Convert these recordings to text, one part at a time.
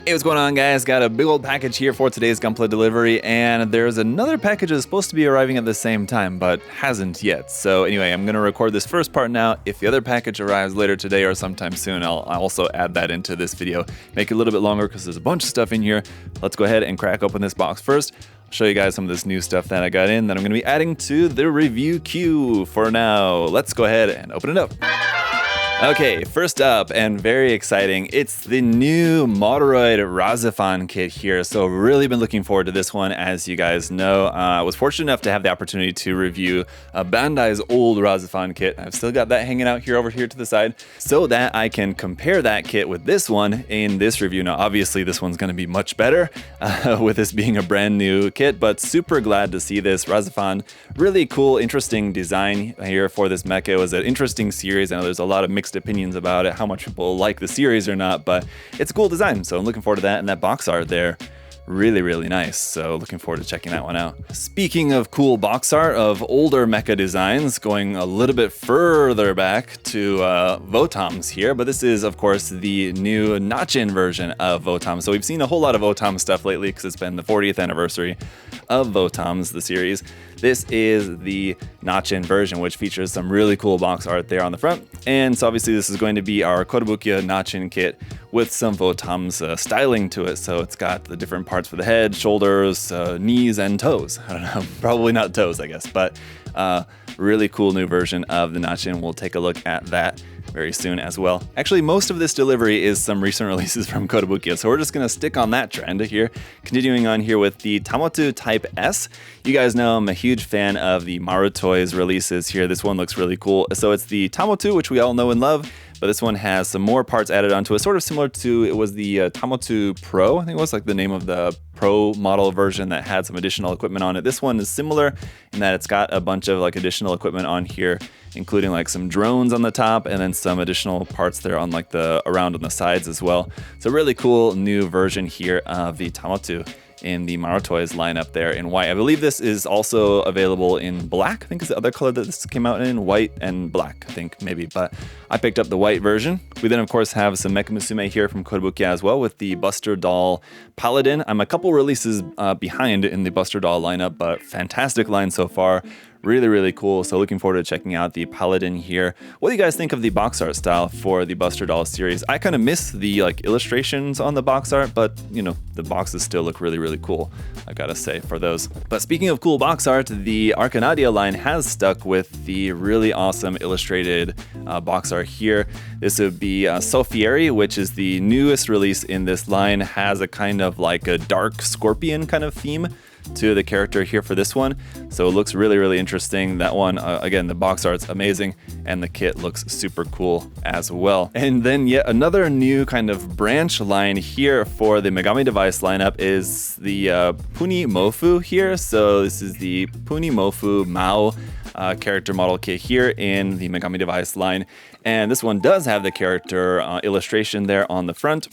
Hey, what's going on, guys? Got a big old package here for today's Gunpla Delivery, and there's another package that's supposed to be arriving at the same time, but hasn't yet. So anyway, I'm going to record this first part now. If the other package arrives later today or sometime soon, I'll also add that into this video. Make it a little bit longer because there's a bunch of stuff in here. Let's go ahead and crack open this box first. I'll show you guys some of this new stuff that I got in that I'm going to be adding to the review queue for now. Let's go ahead and open it up. Okay, first up, and very exciting, it's the new Motoroid Razafan kit here. So really been looking forward to this one, as you guys know. I was fortunate enough to have the opportunity to review Bandai's old Razafan kit. I've still got that hanging out here over here to the side so that I can compare that kit with this one in this review. Now, obviously, this one's going to be much better with this being a brand new kit, but super glad to see this Razafan. Really cool, interesting design here for this mecha. It was an interesting series. I know there's a lot of mixed opinions about it, how much people like the series or not, but it's a cool design, so I'm looking forward to that. And that box art there, really nice, so looking forward to checking that one out. Speaking of cool box art of older mecha designs, going a little bit further back to Votoms here, but this is of course the new Nachin version of Votoms. So we've seen a whole lot of Votoms stuff lately because it's been the 40th anniversary of Votoms, the series. This is the Nachin version, which features some really cool box art there on the front. And so obviously this is going to be our Kotobukiya Nachin kit with some Votoms styling to it. So it's got the different parts for the head, shoulders, knees, and toes. I don't know, probably not toes, I guess, but really cool new version of the Nachin. We'll take a look at that very soon as well. Actually, most of this delivery is some recent releases from Kotobukiya, so we're just gonna stick on that trend here. Continuing on here with the Tamotu Type S. You guys know I'm a huge fan of the Marutoys releases here. This one looks really cool. So it's the Tamotu, which we all know and love, but this one has some more parts added onto it, sort of similar to, it was the Tamotu Pro, I think it was like the name of the Pro model version that had some additional equipment on it. This one is similar in that it's got a bunch of like additional equipment on here, including like some drones on the top and then some additional parts there on like the around on the sides as well. So really cool new version here of the Tamotu in the Marutoys lineup there in white. I believe this is also available in black, I think is the other color that this came out in, white and black, I think maybe, but I picked up the white version. We then of course have some Mecha Musume here from Kotobukiya as well with the Buster Doll Paladin. I'm a couple releases behind in the Buster Doll lineup, but fantastic line so far. Really cool, so looking forward to checking out the Paladin here. What do you guys think of the box art style for the Buster Doll series? I kind of miss the like illustrations on the box art, but you know, the boxes still look really cool, I gotta say, for those. But speaking of cool box art, the Arcanadia line has stuck with the really awesome illustrated box art here. This would be Sofieri, which is the newest release in this line, has a kind of like a dark scorpion kind of theme to the character here for this one, so it looks really interesting. That one, again, the box art's amazing and the kit looks super cool as well. And then yet another new kind of branch line here for the Megami device lineup is the Puni Mofu here. So this is the Puni Mofu Mao character model kit here in the Megami device line, and this one does have the character illustration there on the front.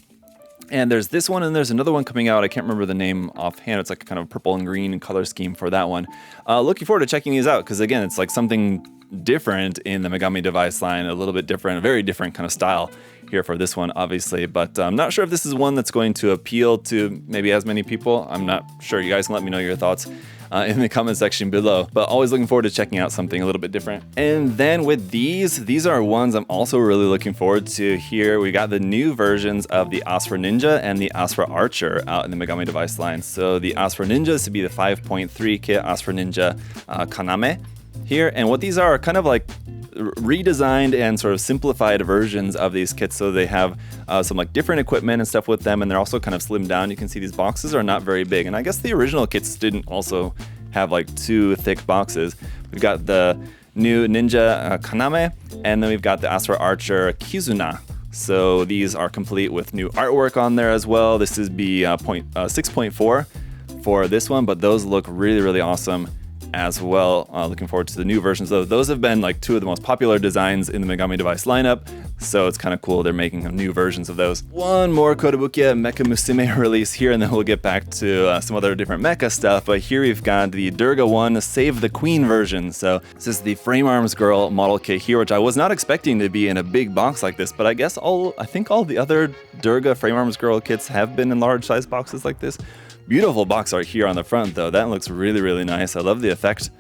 And there's this one, and there's another one coming out. I can't remember the name offhand. It's like a kind of purple and green color scheme for that one. Looking forward to checking these out, because again, it's like something different in the Megami device line, a little bit different, a very different kind of style here for this one, obviously. But I'm not sure if this is one that's going to appeal to maybe as many people. I'm not sure. You guys can let me know your thoughts in the comment section below, but always looking forward to checking out something a little bit different. And then with these are ones I'm also really looking forward to here. We got the new versions of the Asura Ninja and the Asura Archer out in the Megami device line. So the Asura Ninja is to be the 5.3 kit Asura Ninja Kaname here, and what these are kind of like redesigned and sort of simplified versions of these kits, so they have some like different equipment and stuff with them, and they're also kind of slimmed down. You can see these boxes are not very big, and I guess the original kits didn't also have like too thick boxes. We've got the new Ninja Kaname, and then we've got the Asura Archer Kizuna. So these are complete with new artwork on there as well. This is 6.4 for this one, but those look really awesome as well. Looking forward to the new versions. Those have been like two of the most popular designs in the Megami device lineup, so it's kind of cool they're making new versions of those. One more Kotobukiya Mecha Musume release here, and then we'll get back to some other different mecha stuff. But here we've got the Durga 1 Save the Queen version. So this is the Frame Arms Girl model kit here, which I was not expecting to be in a big box like this, but I guess I think all the other Durga Frame Arms Girl kits have been in large size boxes like this. Beautiful box art here on the front though. That looks really, really nice. I love the effect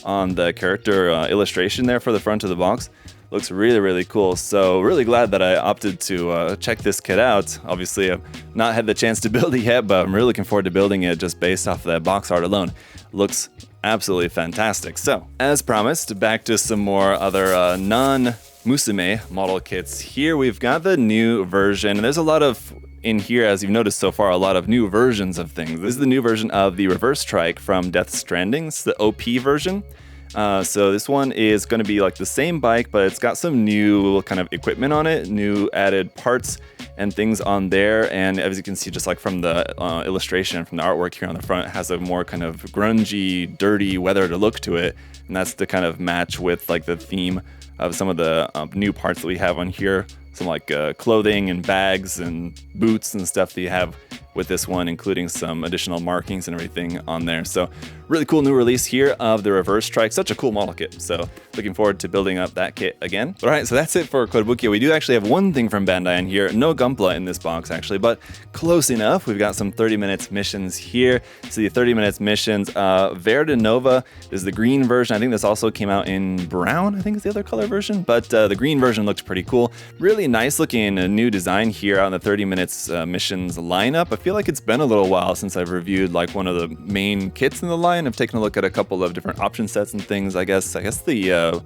on the character illustration there for the front of the box. Looks really, really cool. So really glad that I opted to check this kit out. Obviously, I've not had the chance to build it yet, but I'm really looking forward to building it just based off of that box art alone. Looks absolutely fantastic. So, as promised, back to some more other non-Musume model kits. Here we've got the new version, and there's a lot of, in here, as you've noticed so far, a lot of new versions of things. This is the new version of the Reverse Trike from Death Stranding. It's the OP version. So this one is going to be like the same bike, but it's got some new kind of equipment on it, new added parts and things on there. And as you can see, just like from the illustration, from the artwork here on the front, it has a more kind of grungy, dirty, weathered look to it. And that's to kind of match with like the theme of some of the new parts that we have on here. Some like clothing and bags and boots and stuff that you have with this one, including some additional markings and everything on there. So really cool new release here of the Reverse Trike. Such a cool model kit. So looking forward to building up that kit again. All right, so that's it for Kotobukiya. We do actually have one thing from Bandai in here. No Gunpla in this box actually, but close enough. We've got some 30 minutes missions here. So the 30 minutes missions, Verde Nova is the green version. I think this also came out in brown, I think is the other color version, but the green version looks pretty cool. Really nice looking new design here on the 30 minutes missions lineup. I feel like it's been a little while since I've reviewed like one of the main kits in the line. I've taken a look at a couple of different option sets and things. I guess the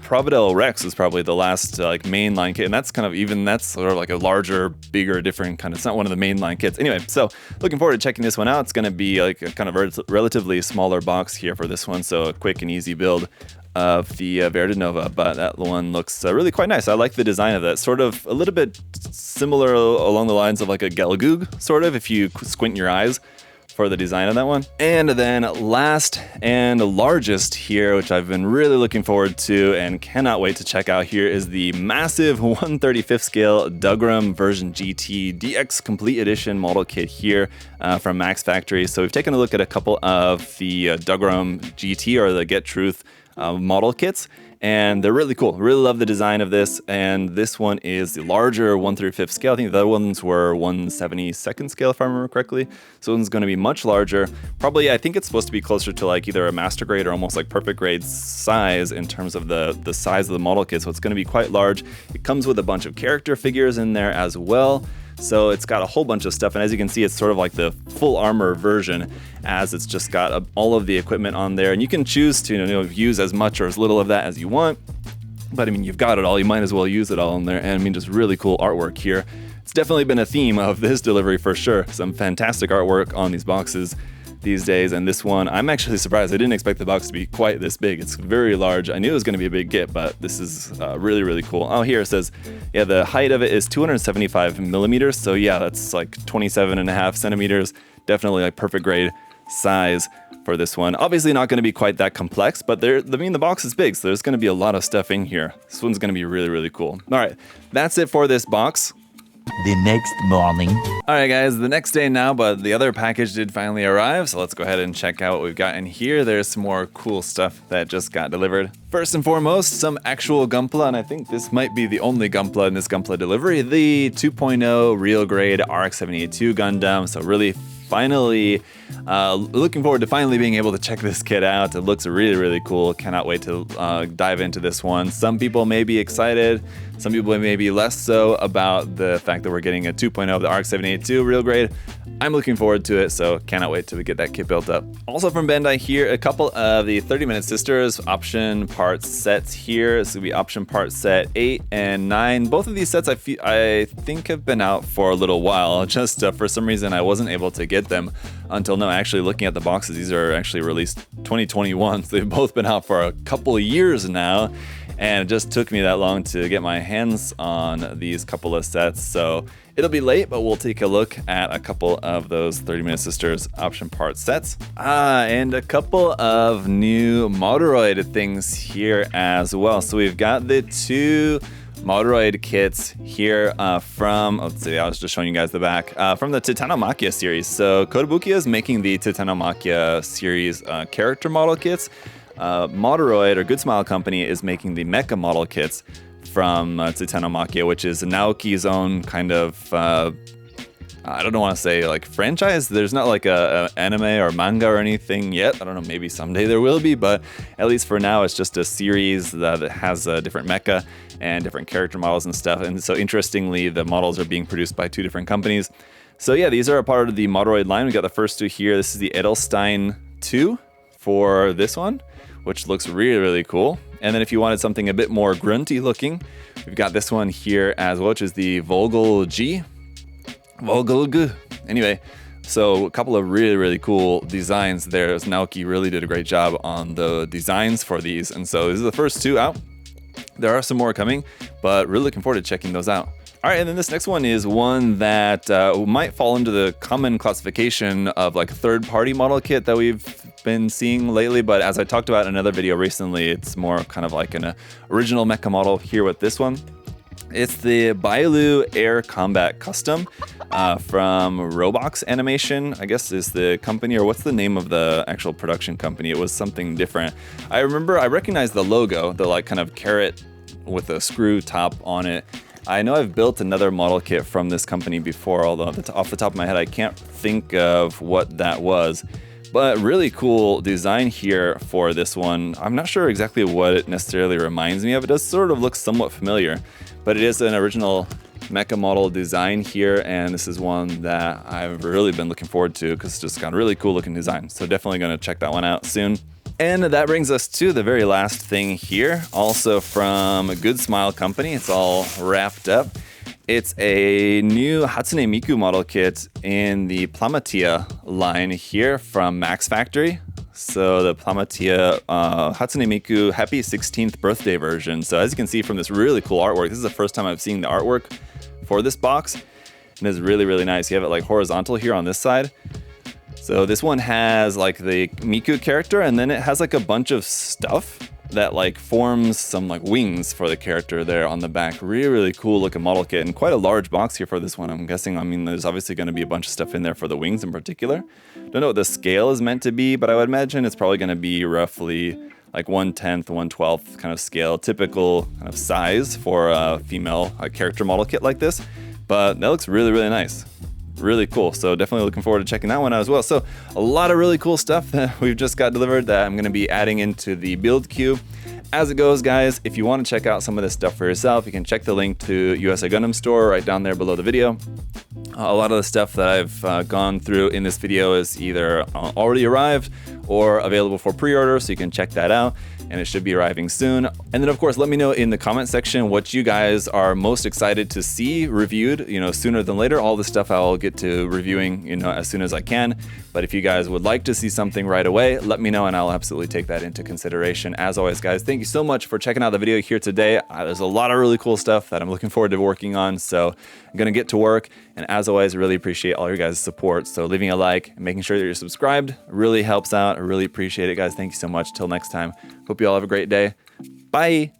Providel Rex is probably the last like mainline kit, and that's kind of that's sort of like a larger, bigger, different kind of. It's not one of the mainline kits. Anyway, so looking forward to checking this one out. It's going to be like a kind of relatively smaller box here for this one, so a quick and easy build of the Verde Nova, but that one looks really quite nice. I like the design of that. Sort of a little bit similar along the lines of like a Gelgoog, sort of, if you squint your eyes for the design of that one. And then last and largest here, which I've been really looking forward to and cannot wait to check out here, is the massive 1/35 scale Dougram version GT DX Complete Edition model kit here from Max Factory. So we've taken a look at a couple of the Dougram GT or the Get Truth model kits, and they're really cool. Really love the design of this, and this one is the larger 1/35 scale. I think the other ones were 1/72 scale if I remember correctly. So this one's going to be much larger. Probably, I think it's supposed to be closer to like either a master grade or almost like perfect grade size in terms of the size of the model kit. So it's going to be quite large. It comes with a bunch of character figures in there as well. So it's got a whole bunch of stuff, and as you can see, it's sort of like the full armor version, as it's just got all of the equipment on there, and you can choose to use as much or as little of that as you want. But I mean, you've got it all, you might as well use it all in there, and I mean, just really cool artwork here. It's definitely been a theme of this delivery for sure. Some fantastic artwork on these boxes these days, and this one, I'm actually surprised. I didn't expect the box to be quite this big. It's very large. I knew it was going to be a big kit, but this is really, really cool. Oh, here it says, yeah, the height of it is 275 millimeters. So yeah, that's like 27.5 centimeters. Definitely like perfect grade size for this one. Obviously not going to be quite that complex, but the box is big, so there's going to be a lot of stuff in here. This one's going to be really, really cool. All right, that's it for this box. The next morning. All right, guys, the next day now, but the other package did finally arrive, so let's go ahead and check out what we've got in here. There's some more cool stuff that just got delivered. First and foremost, some actual Gunpla, and I think this might be the only Gunpla in this Gunpla delivery, the 2.0 real grade RX-78-2 Gundam. So really finally looking forward to finally being able to check this kit out. It looks really, really cool. Cannot wait to dive into this one. Some people may be excited, some people may be less so about the fact that we're getting a 2.0 of the RX-78-2 real grade. I'm looking forward to it, so cannot wait till we get that kit built up. Also from Bandai here, a couple of the 30-minute sisters option parts sets here. This will be option part set 8 and 9. Both of these sets I think have been out for a little while. Just for some reason I wasn't able to get them until now. Actually looking at the boxes, these are actually released 2021, so they've both been out for a couple of years now. And it just took me that long to get my hands on these couple of sets. So it'll be late, but we'll take a look at a couple of those 30-Minute Sisters option part sets. And a couple of new Motoroid things here as well. So we've got the two Motoroid kits here from, let's see, I was just showing you guys the back, from the Titanomachia series. So Kotobukiya is making the Titanomachia series character model kits. Motoroid, or Good Smile Company, is making the mecha model kits from Titanomachia, which is Naoki's own kind of, I don't want to say like franchise. There's not like a anime or manga or anything yet. I don't know, maybe someday there will be, but at least for now, it's just a series that has different mecha and different character models and stuff. And so interestingly, the models are being produced by two different companies. So yeah, these are a part of the Motoroid line. We got the first two here. This is the Edelstein 2 for this one, which looks really, really cool. And then if you wanted something a bit more grunty looking, we've got this one here as well, which is the Vogel G. Vogel G. Anyway, so a couple of really, really cool designs there. Naoki really did a great job on the designs for these. And so these are the first two out. There are some more coming, but really looking forward to checking those out. All right, and then this next one is one that might fall into the common classification of like a third-party model kit that we've been seeing lately, but as I talked about in another video recently, it's more kind of like an original mecha model here with this one. It's the Bailu Air Combat Custom from Robox Animation, I guess is the company, or what's the name of the actual production company? It was something different. I recognize the logo, the like kind of carrot with a screw top on it. I know I've built another model kit from this company before, although off the top of my head, I can't think of what that was. But really cool design here for this one. I'm not sure exactly what it necessarily reminds me of. It does sort of look somewhat familiar, but it is an original mecha model design here, and this is one that I've really been looking forward to because it's just got a really cool looking design. So definitely going to check that one out soon. And that brings us to the very last thing here, also from Good Smile Company. It's all wrapped up. It's a new Hatsune Miku model kit in the Plamatia line here from Max Factory. So the Plamatia Hatsune Miku Happy 16th Birthday version. So as you can see from this really cool artwork, this is the first time I've seen the artwork for this box. And it's really, really nice. You have it like horizontal here on this side. So this one has like the Miku character, and then it has like a bunch of stuff that like forms some like wings for the character there on the back. Really, really cool looking model kit, and quite a large box here for this one, I'm guessing. I mean, there's obviously going to be a bunch of stuff in there for the wings in particular. Don't know what the scale is meant to be, but I would imagine it's probably going to be roughly like 1/10, 1/12 kind of scale, typical kind of size for a female character model kit like this. But that looks really, really nice. Really cool. So definitely looking forward to checking that one out as well. So a lot of really cool stuff that we've just got delivered that I'm going to be adding into the build queue. As it goes, guys, if you want to check out some of this stuff for yourself, you can check the link to USA Gundam Store right down there below the video. A lot of the stuff that I've gone through in this video is either already arrived or available for pre-order, so you can check that out, and it should be arriving soon. And then of course, let me know in the comment section what you guys are most excited to see reviewed, sooner than later. All the stuff I'll get to reviewing, as soon as I can. But if you guys would like to see something right away, let me know and I'll absolutely take that into consideration. As always, guys, thank you so much for checking out the video here today. There's a lot of really cool stuff that I'm looking forward to working on, so I'm gonna get to work. And as always, really appreciate all your guys' support. So leaving a like and making sure that you're subscribed really helps out. I really appreciate it, guys. Thank you so much. Till next time. Hope you all have a great day. Bye.